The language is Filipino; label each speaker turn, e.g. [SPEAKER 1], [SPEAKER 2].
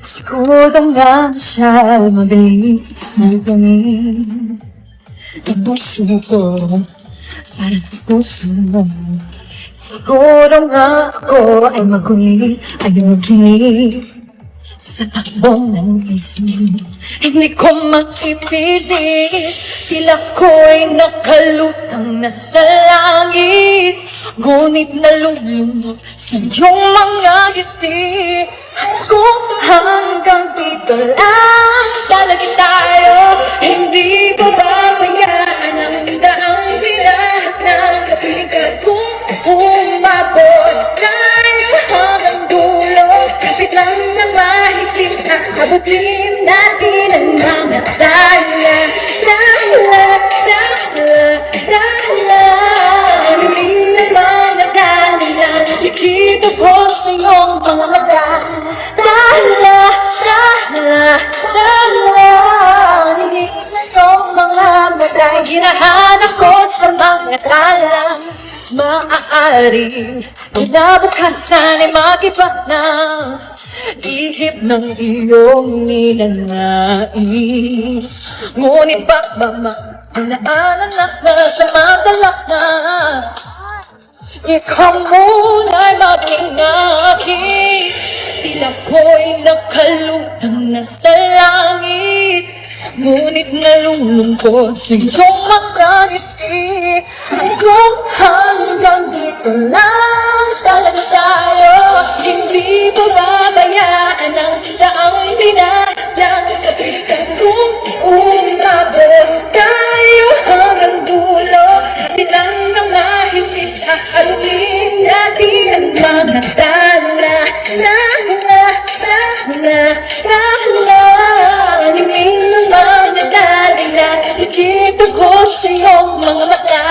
[SPEAKER 1] Siguro nga siya mabilis magdating ang puso ko para sa puso mo. Siguro nga ako ay maguli, ay magkinig sa takbong ng isip. Hindi ko makipilit, tila ko'y nakalutang na sa langit. Ngunit nalulunod sa iyong mga ngiti. Kung hanggang dito lang talaga tayo, hindi ko babayaan ang daang bilahat ng kapigat. Kung umabot tayo hanggang dulo, kapit lang na mahigpit na abutin natin ang mga dahla. Dahla, dahla, dahla, hiniling ng mga dahla. Ikita ko sa iyong mga mata. Dahla, dahla, dahla, hiniling ng iyong mga mata. Hinahanap ko sa mga talang maaaring kinabukasan ay mag-iba na ihip ng iyong ninanais. Ngunit naanan na sa madala na ikaw muna'y maging akin. Tila ko'y nakalutang na sa langit, ngunit nalulungkot sa iyong mga ngiti. Kung hanggang dito lang talaga tayo, hindi ko babayaan ang daang dinadaan kapitan. Kung umabot tayo hanggang dulo, bilang ng mahigpit na alumin natin ang mga dahla. Dahla, dahla, dahla, hiniling ng mga dahla. Nakita ko sa iyong mga mata.